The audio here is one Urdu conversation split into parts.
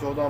14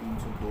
302,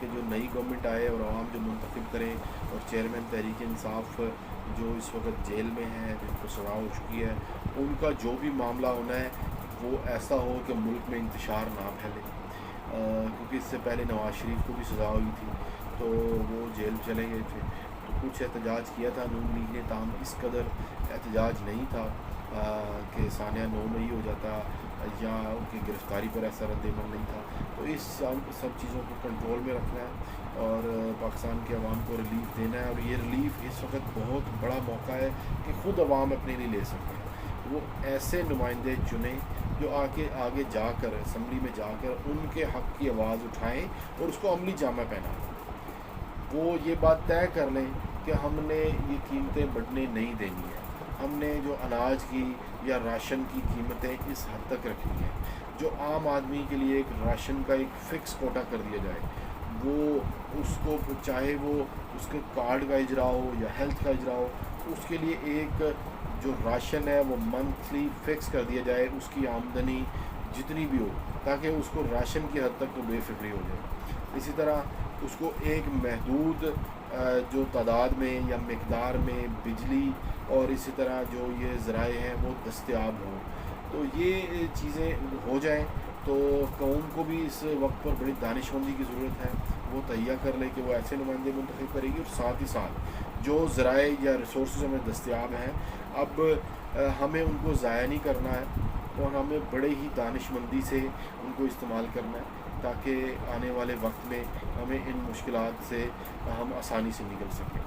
کہ جو نئی گورنمنٹ آئے اور عوام جو منتخب کرے، اور چیئرمین تحریک انصاف جو اس وقت جیل میں ہیں، جن کو سزا ہو چکی ہے، ان کا جو بھی معاملہ ہونا ہے وہ ایسا ہو کہ ملک میں انتشار نہ پھیلے، کیونکہ اس سے پہلے نواز شریف کو بھی سزا ہوئی تھی تو وہ جیل چلے گئے تھے، تو کچھ احتجاج کیا تھا نون لیگ نے، تاہم اس قدر احتجاج نہیں تھا کہ ثانیہ 9 مئی ہو جاتا یا ان کی گرفتاری پر ایسا رد عمل نہیں تھا۔ تو اس سب چیزوں کو کنٹرول میں رکھنا ہے اور پاکستان کے عوام کو ریلیف دینا ہے، اور یہ ریلیف اس وقت بہت بڑا موقع ہے کہ خود عوام اپنے لیے لے سکتے ہیں۔ وہ ایسے نمائندے چنیں جو آگے جا کر اسمبلی میں جا کر ان کے حق کی آواز اٹھائیں اور اس کو عملی جامہ پہنائیں۔ وہ یہ بات طے کر لیں کہ ہم نے یہ قیمتیں بڑھنے نہیں دینی ہیں، ہم نے جو اناج کی یا راشن کی قیمتیں اس حد تک رکھنی ہیں، جو عام آدمی کے لیے ایک راشن کا ایک فکس کوٹا کر دیا جائے، وہ اس کو چاہے وہ اس کے کارڈ کا اجرا ہو یا ہیلتھ کا اجرا ہو، اس کے لیے ایک جو راشن ہے وہ منتھلی فکس کر دیا جائے، اس کی آمدنی جتنی بھی ہو، تاکہ اس کو راشن کی حد تک تو بے فکری ہو جائے۔ اسی طرح اس کو ایک محدود جو تعداد میں یا مقدار میں بجلی اور اسی طرح جو یہ ذرائع ہیں وہ دستیاب ہوں۔ تو یہ چیزیں ہو جائیں تو قوم کو بھی اس وقت پر بڑی دانش مندی کی ضرورت ہے، وہ تہیہ کر لے کہ وہ ایسے نمائندے منتخب کرے گی، اور ساتھ ہی ساتھ جو ذرائع یا ریسورسز ہمیں دستیاب ہیں اب ہمیں ان کو ضائع نہیں کرنا ہے، اور ہمیں بڑے ہی دانش مندی سے ان کو استعمال کرنا ہے، تاکہ آنے والے وقت میں ہمیں ان مشکلات سے ہم آسانی سے نکل سکیں،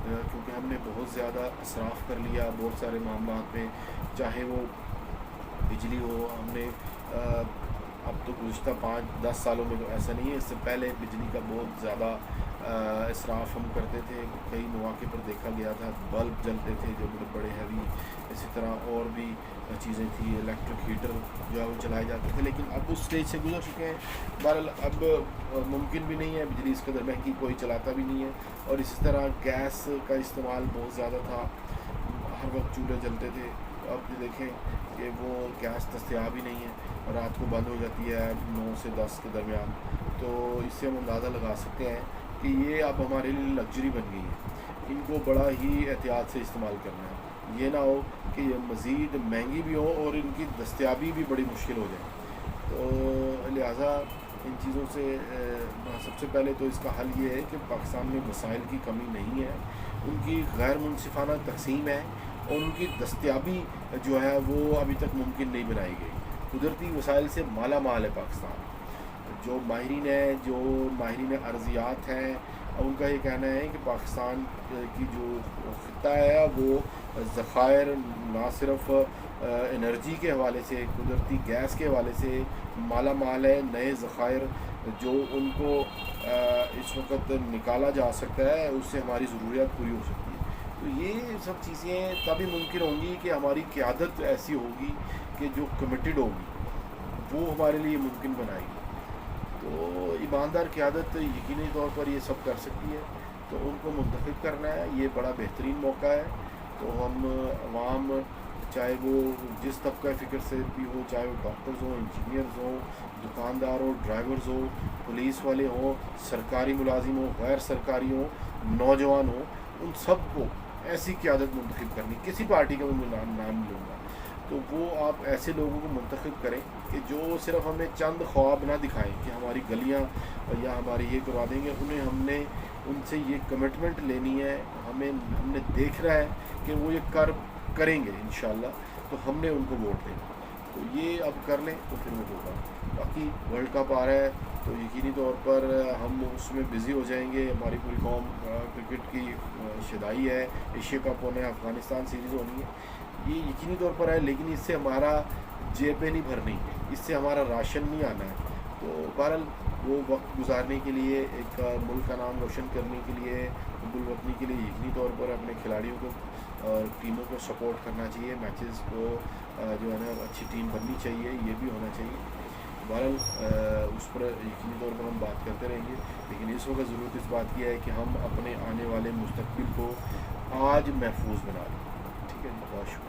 کیونکہ ہم نے بہت زیادہ اسراف کر لیا بہت سارے معاملات میں، چاہے وہ بجلی ہو، ہم نے اب تو گزشتہ 5-10 سالوں میں تو ایسا نہیں ہے، اس سے پہلے بجلی کا بہت زیادہ اسراف ہم کرتے تھے، کئی مواقع پر دیکھا گیا تھا بلب جلتے تھے جو بڑے بڑے ہیوی، اسی طرح اور بھی چیزیں تھیں، الیکٹرک ہیٹر جو ہے وہ چلائے جاتے تھے، لیکن اب اس اسٹیج سے گزر چکے ہیں۔ بہرحال اب ممکن بھی نہیں ہے، بجلی اس قدر مہنگی کوئی چلاتا بھی نہیں ہے، اور اسی طرح گیس کا استعمال بہت زیادہ تھا، ہر وقت چولہے جلتے تھے، اب دیکھیں کہ وہ گیس دستیاب ہی نہیں ہے، رات کو بند ہو جاتی ہے 9 سے 10 کے درمیان، تو اس سے ہم اندازہ لگا سکتے ہیں کہ یہ اب ہمارے لیے لگژری بن گئی ہے، ان کو بڑا ہی احتیاط سے استعمال کرنا ہے، یہ نہ ہو کہ یہ مزید مہنگی بھی ہو اور ان کی دستیابی بھی بڑی مشکل ہو جائے۔ تو لہٰذا ان چیزوں سے سب سے پہلے تو اس کا حل یہ ہے کہ پاکستان میں وسائل کی کمی نہیں ہے، ان کی غیر منصفانہ تقسیم ہے، اور ان کی دستیابی جو ہے وہ ابھی تک ممکن نہیں بنائی گئی۔ قدرتی وسائل سے مالا مال ہے پاکستان، جو ماہرین ارضیات ہیں ان کا یہ کہنا ہے کہ پاکستان کی جو خطہ ہے وہ ذخائر نہ صرف انرجی کے حوالے سے، قدرتی گیس کے حوالے سے مالا مال ہے، نئے ذخائر جو ان کو اس وقت نکالا جا سکتا ہے، اس سے ہماری ضروریات پوری ہو سکتی ہے۔ تو یہ سب چیزیں تبھی ممکن ہوں گی کہ ہماری قیادت ایسی ہوگی کہ جو کمیٹڈ ہوگی، وہ ہمارے لیے ممکن بنائے گی۔ تو ایماندار قیادت یقینی طور پر یہ سب کر سکتی ہے، تو ان کو منتخب کرنا ہے، یہ بڑا بہترین موقع ہے۔ تو ہم عوام، چاہے وہ جس طبقہ فکر سے بھی ہو، چاہے وہ ڈاکٹرز ہوں، انجینئرز ہوں، دکاندار ہوں، ڈرائیورز ہوں، پولیس والے ہوں، سرکاری ملازم ہوں، غیر سرکاری ہوں، نوجوان ہوں، ان سب کو ایسی قیادت منتخب کرنی، کسی پارٹی کا میں نام لوں گا تو وہ آپ ایسے لوگوں کو منتخب کریں کہ جو صرف ہمیں چند خواب نہ دکھائیں کہ ہماری گلیاں یا ہماری یہ کروا دیں گے، ہم نے ان سے یہ کمٹمنٹ لینی ہے، ہم نے دیکھنا ہے کہ وہ یہ کریں گے انشاءاللہ، تو ہم نے ان کو ووٹ دینا۔ تو یہ اب کر لیں تو پھر وہ ہوگا۔ باقی ورلڈ کپ آ رہا ہے تو یقینی طور پر ہم اس میں بزی ہو جائیں گے، ہماری پوری قوم کرکٹ کی شدائی ہے، ایشیا کپ ہونا ہے، افغانستان سیریز ہونی ہے، یہ یقینی طور پر ہے، لیکن اس سے ہمارا جیبیں نہیں بھرنی، اس سے ہمارا راشن نہیں آنا ہے۔ تو بہرحال وہ وقت گزارنے کے لیے، ایک ملک کا نام روشن کرنے کے لیے، حب الوطنی کے لیے یقینی طور پر اپنے کھلاڑیوں کو اور ٹیموں کو سپورٹ کرنا چاہیے، میچز کو جو ہے نا اچھی ٹیم بننی چاہیے، یہ بھی ہونا چاہیے۔ بہرحال اس پر یقینی طور پر ہم بات کرتے رہیں گے، لیکن اس وقت ضرورت اس بات کی ہے کہ ہم اپنے آنے والے مستقبل کو آج محفوظ بنا لیں۔ ٹھیک ہے جی، بہت شکریہ۔